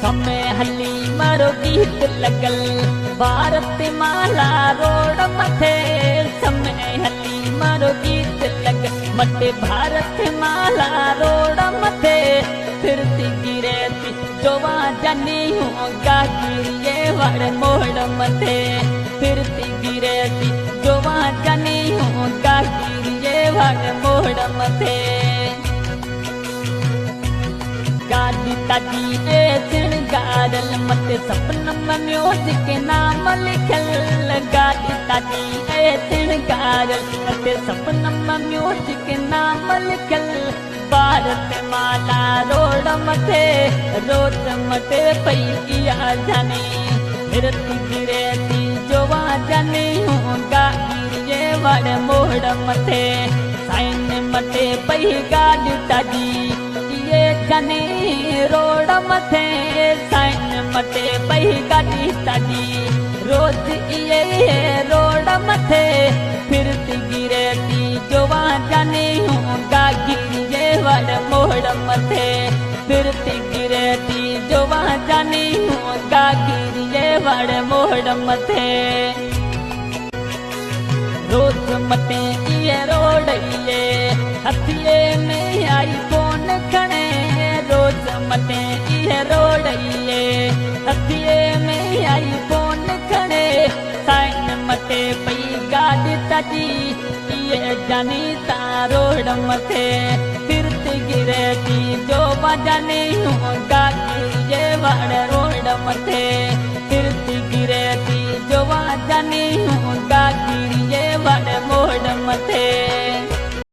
समय हली मारो गीत लगल भारत माला रोड मथे। समय हली मारो गीत लगल मटे भारत माला रोड मथे। फिरती गिरती जोवा जानी हूँ गिरिए वड़ मोड़ मथे। फिरती गिरती जोवा जानी हूँ गिरिए वड़ मोड़ मथे। गाड़ी ताजी ए सिणगारल मते सपनम म्यूजिक नाम लिखल। गाड़ी ताजी ए सिणगारल मते सपनम म्यूजिक नाम लिखल। भारत माला रोड मथे रोज मटे पई किया जाने। फिरती गिरती जोवा जाने हूँ गिरिए वड़ मोड़ मथे। साइन मटे पई गाड़ी ताजी ये जाने रोड मथे। साइन मटे पई गाड़ी ताजी रोज ये रोड मथे। फिरती गिरती जोवा जाने हूँ गिरिए वड़ मोड़ मथे। फिरती गिरती जोवा जाने हूँ गिरिए वड़ मोड़ मथे। रोज मटे ये रोड ये हथिये में आई फोन खणे। रोज मटे ये रोड ये हथिये में आई फोन खणे। साइन मटे पई गाड़ी ताजी ये जानी ता रोड मथे। फिरती गिरती जो बजाने हूँ गिरिए वड़ रोड मथे। फिरती गिरती जो बजाने हूँ गिरिए वड़ मोड़ मथे।